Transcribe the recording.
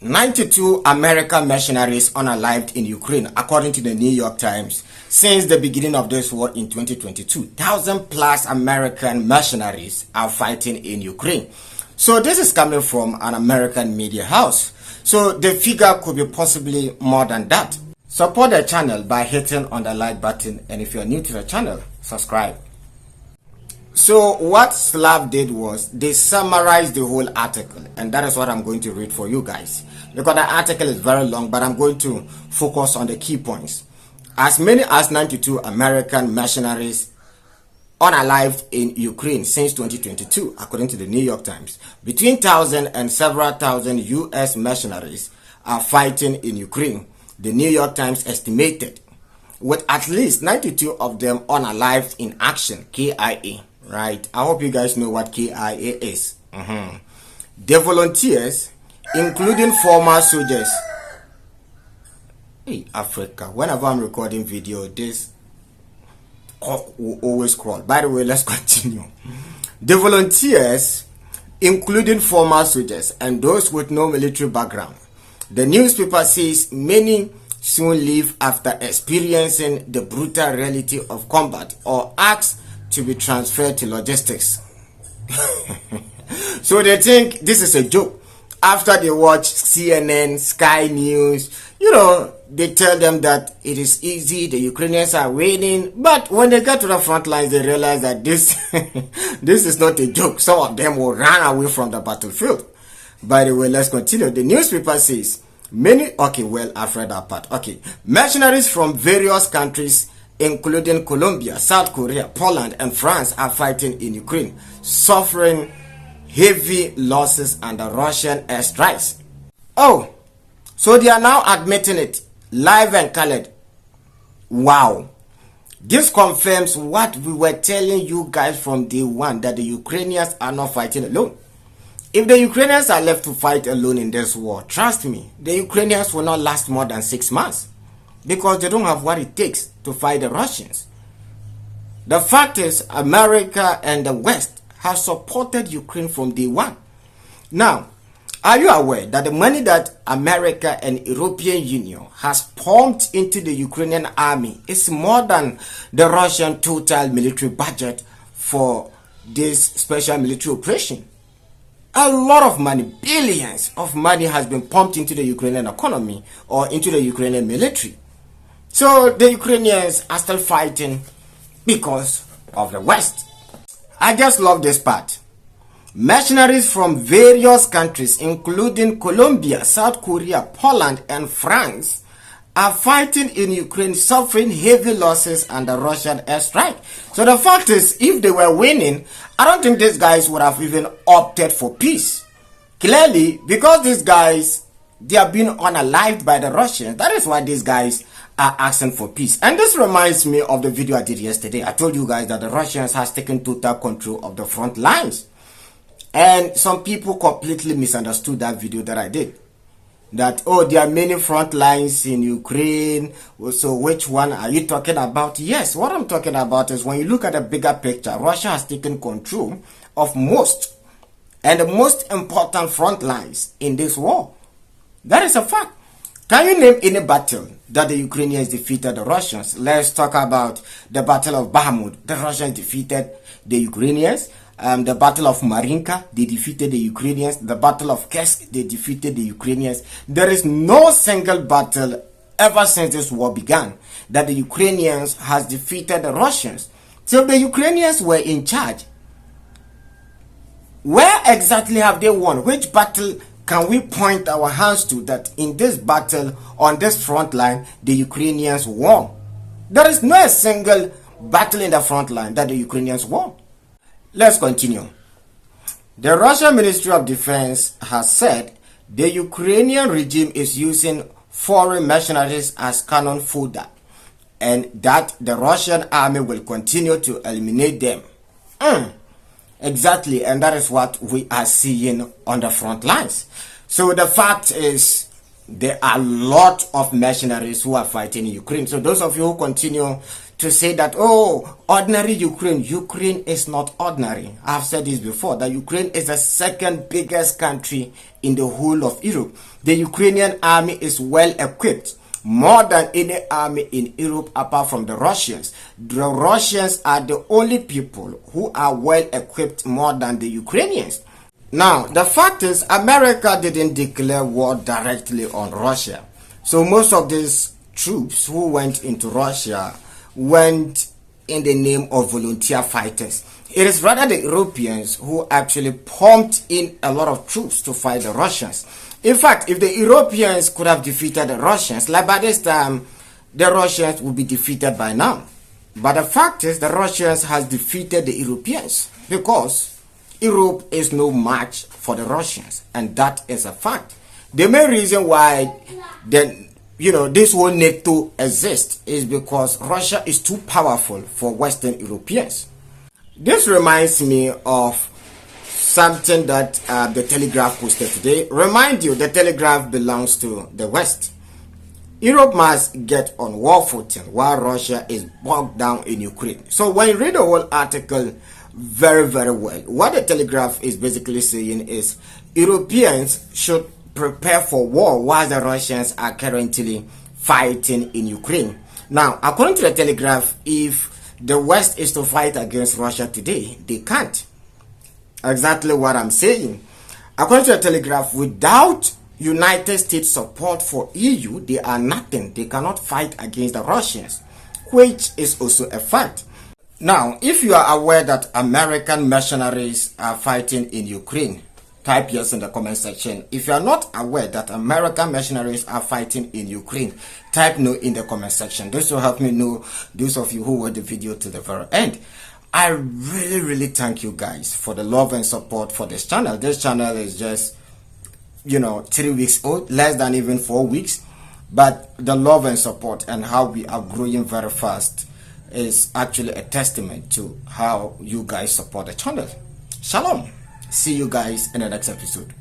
92 American mercenaries unalived in Ukraine, according to the New York Times. Since the beginning of this war in 2022, 1,000 plus American mercenaries are fighting in Ukraine. So this is coming from an American media house. So the figure could be possibly more than that. Support the channel by hitting on the like button, and if you're new to the channel, subscribe. So what Slav did was they summarized the whole article, and that is what I'm going to read for you guys, because the article is very long, but I'm going to focus on the key points. As many as 92 American mercenaries unalived in Ukraine since 2022, according to the New York Times. Between 1,000 and several thousand US mercenaries are fighting in Ukraine, the New York Times estimated, with at least 92 of them unalived in action, KIA. Right, I hope you guys know what KIA is. The volunteers, including former soldiers. Hey, Africa, whenever I'm recording video, this will always crawl. By the way, let's continue. The volunteers, including former soldiers and those with no military background. The newspaper says many soon leave after experiencing the brutal reality of combat or ask to be transferred to logistics. So they think this is a joke. After they watch CNN, Sky News, they tell them that it is easy, the Ukrainians are winning. But when they get to the front lines, they realize that this is not a joke. Some of them will run away from the battlefield. By the way, let's continue. The newspaper says I've read that part. Mercenaries from various countries, including Colombia, South Korea, Poland, and France, are fighting in Ukraine, suffering heavy losses under Russian airstrikes. Oh, so they are now admitting it, live and colored. Wow. This confirms what we were telling you guys from day one, that the Ukrainians are not fighting alone. If the Ukrainians are left to fight alone in this war, trust me, the Ukrainians will not last more than 6 months. Because they don't have what it takes to fight the Russians. The fact is, America and the West have supported Ukraine from day one. Now, are you aware that the money that America and European Union has pumped into the Ukrainian army is more than the Russian total military budget for this special military operation? A lot of money, billions of money, has been pumped into the Ukrainian economy or into the Ukrainian military. So the Ukrainians are still fighting because of the West. I just love this part. Mercenaries from various countries, including Colombia, South Korea, Poland, and France, are fighting in Ukraine, suffering heavy losses under Russian airstrike. So the fact is, if they were winning, I don't think these guys would have even opted for peace. Clearly, because these guys, they are being unalived by the Russians. That is why these guys are asking for peace. And this reminds me of the video I did yesterday. I told you guys that the Russians has taken total control of the front lines. And some people completely misunderstood that video that I did. That, there are many front lines in Ukraine. So which one are you talking about? Yes, what I'm talking about is when you look at the bigger picture, Russia has taken control of most and the most important front lines in this war. That is a fact. Can you name any battle that the Ukrainians defeated the Russians? Let's talk about the Battle of Bakhmut. The Russians defeated the Ukrainians. The Battle of Marinka, they defeated the Ukrainians. The Battle of Kursk, they defeated the Ukrainians. There is no single battle ever since this war began that the Ukrainians has defeated the Russians. So if the Ukrainians were in charge, where exactly have they won? Which battle can we point our hands to that in this battle, on this front line, the Ukrainians won? There is no single battle in the front line that the Ukrainians won. Let's continue. The Russian Ministry of Defense has said the Ukrainian regime is using foreign mercenaries as cannon fodder, and that the Russian army will continue to eliminate them. Exactly, and that is what we are seeing on the front lines. So the fact is, there are a lot of mercenaries who are fighting in Ukraine. So those of you who continue to say that, oh, ordinary Ukraine is not ordinary. I've said this before, that Ukraine is the second biggest country in the whole of Europe. The Ukrainian army is well equipped, more than any army in Europe apart from the Russians. The Russians are the only people who are well equipped more than the Ukrainians. Now, the fact is, America didn't declare war directly on Russia. So most of these troops who went into Russia went in the name of volunteer fighters. It is rather the Europeans who actually pumped in a lot of troops to fight the Russians. In fact, if the Europeans could have defeated the Russians, like by this time, the Russians would be defeated by now. But the fact is, the Russians has defeated the Europeans because Europe is no match for the Russians, and that is a fact. The main reason why this whole NATO exists is because Russia is too powerful for Western Europeans. This reminds me of something that the Telegraph posted today. Remind you, the Telegraph belongs to the West. Europe must get on war footing while Russia is bogged down in Ukraine. So when you read the whole article very, very well, what the Telegraph is basically saying is Europeans should prepare for war while the Russians are currently fighting in Ukraine. Now, according to the Telegraph, if the West is to fight against Russia today, they can't. Exactly what I'm saying. According to the Telegraph, without United States support for EU, they are nothing. They cannot fight against the Russians, which is also a fact. Now, if you are aware that American mercenaries are fighting in Ukraine, type yes in the comment section. If you are not aware that American mercenaries are fighting in Ukraine, type no in the comment section. This will help me know, those of you who watch the video to the very end. I really thank you guys for the love and support for this channel. This channel is just 3 weeks old, less than even 4 weeks, but the love and support and how we are growing very fast is actually a testament to how you guys support the channel. Shalom. See you guys in the next episode.